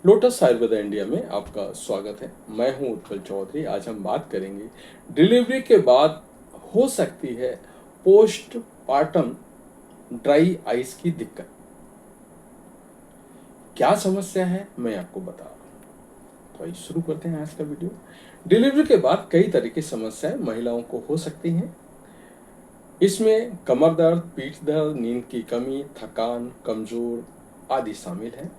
Lotus Ayurveda India में आपका स्वागत है। मैं हूं उत्पल चौधरी। आज हम बात करेंगे डिलीवरी के बाद हो सकती है पोस्ट पार्टम ड्राई आइज की दिक्कत। क्या समस्या है मैं आपको बता रहा हूं। तो आइए शुरू करते हैं आज का वीडियो। डिलीवरी के बाद कई तरह की समस्याएं महिलाओं को हो सकती हैं। इसमें कमर दर्द, पीठ दर्द, नींद की कमी, थकान, कमजोर आदि शामिल है।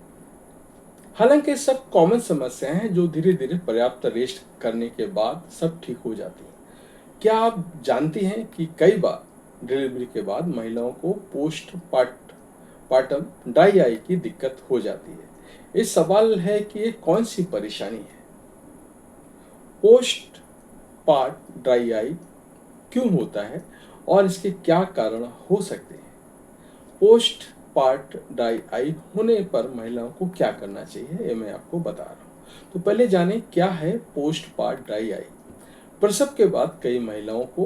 हालांकि सब कॉमन समस्याएं हैं जो धीरे धीरे पर्याप्त रेस्ट करने के बाद सब ठीक हो जाती हैं। क्या आप जानती हैं कि कई बार डिलीवरी के बाद महिलाओं को पोस्ट पार्टम ड्राई आई की दिक्कत हो जाती है। इस सवाल है कि ये कौन सी परेशानी है। पोस्ट पार्ट ड्राई आई क्यों होता है और इसके क्या कारण हो सकते हैं। पोस्ट पार्ट ड्राई आई होने पर महिलाओं को क्या करना चाहिए ये मैं आपको बता रहा हूँ। तो पहले जाने क्या है पोस्ट पार्ट ड्राई आई। प्रसव के बाद कई महिलाओं को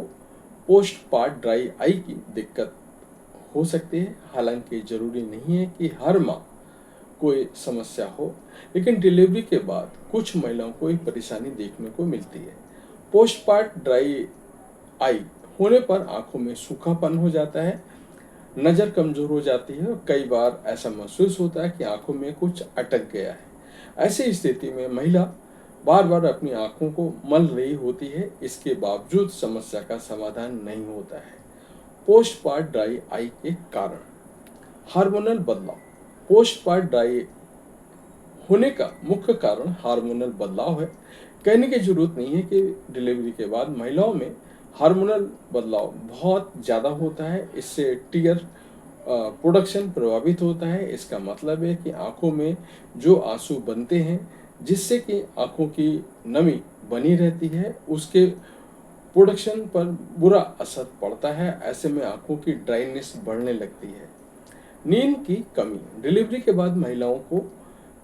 पोस्ट पार्ट ड्राई आई की दिक्कत हो सकती है। हालांकि जरूरी नहीं है कि हर माँ कोई समस्या हो, लेकिन डिलीवरी के बाद कुछ महिलाओं को ये परेशानी देखने को मिलती है। पोस्ट पार्ट ड्राई आई होने पर आंखों में सूखापन हो जाता है, नज़र कमजोर हो जाती है और कई बार ऐसा महसूस होता है कि आंखों में कुछ अटक गया है। ऐसी स्थिति में महिला बार बार अपनी आंखों को मल रही होती है, इसके बावजूद समस्या का समाधान नहीं होता है। पोस्ट पार्ट ड्राई आई के कारण हार्मोनल बदलाव। पोस्ट पार्ट ड्राई होने का मुख्य कारण हार्मोनल बदलाव है। कहने की जरूरत नहीं है कि डिलीवरी के बाद महिलाओं में हार्मोनल बदलाव बहुत ज़्यादा होता है। इससे टीयर प्रोडक्शन प्रभावित होता है। इसका मतलब है कि आंखों में जो आंसू बनते हैं जिससे कि आंखों की नमी बनी रहती है, उसके प्रोडक्शन पर बुरा असर पड़ता है। ऐसे में आंखों की ड्राइनेस बढ़ने लगती है। नींद की कमी। डिलीवरी के बाद महिलाओं को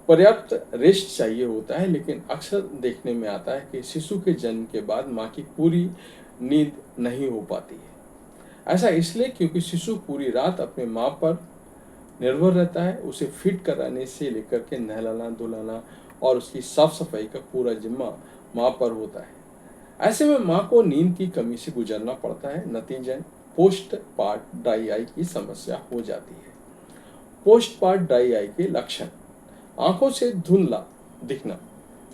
पर्याप्त रेस्ट चाहिए होता है, लेकिन अक्सर देखने में आता है कि शिशु के जन्म के बाद माँ की पूरी नींद नहीं हो पाती है। ऐसा इसलिए क्योंकि शिशु पूरी रात अपने माँ पर निर्भर रहता है। उसे फिट कराने से लेकर के नहलाना धुलाना और उसकी साफ सफाई का पूरा जिम्मा माँ पर होता है। ऐसे में माँ को नींद की कमी से गुजरना पड़ता है। नतीजन पोस्ट पार्ट ड्राई आई की समस्या हो जाती है। पोस्ट पार्ट ड्राई आई के लक्षण: आंखों से धुंधला दिखना,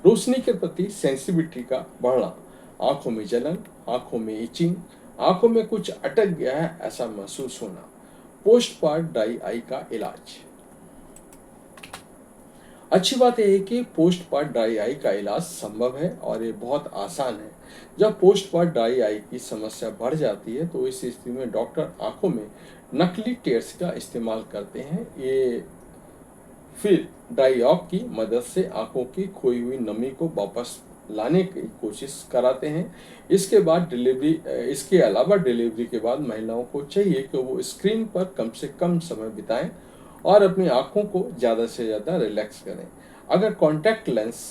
रोशनी के प्रति सेंसिटिविटी का बढ़ना, आंखों में जलन, आंखों में इचिंग, आंखों में कुछ अटक गया है ऐसा महसूस होना। पोस्ट पार्ट ड्राई आई का इलाज। अच्छी बात यह है कि पोस्ट पार्ट ड्राई आई का इलाज संभव है और ये बहुत आसान है। जब पोस्ट पार्ट ड्राई आई की समस्या बढ़ जाती है तो इस स्थिति में डॉक्टर आंखों में नकली टेयर्स का इस्तेमाल करते हैं। ये फिर ड्राई ऑफ की मदद से आंखों की खोई हुई नमी को वापस लाने की कोशिश कराते हैं। इसके अलावा डिलीवरी के बाद महिलाओं को चाहिए कि वो स्क्रीन पर कम से कम समय बिताएं और अपनी आंखों को ज़्यादा से ज़्यादा रिलैक्स करें। अगर कॉन्टैक्ट लेंस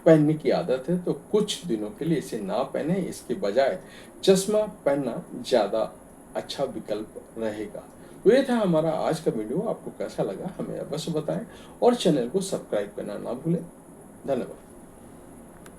पहनने की आदत है तो कुछ दिनों के लिए इसे ना पहने, इसके बजाय चश्मा पहनना ज़्यादा अच्छा विकल्प रहेगा। तो ये था हमारा आज का वीडियो। आपको कैसा लगा हमें अवश्य बताएं और चैनल को सब्सक्राइब करना ना भूलें। धन्यवाद।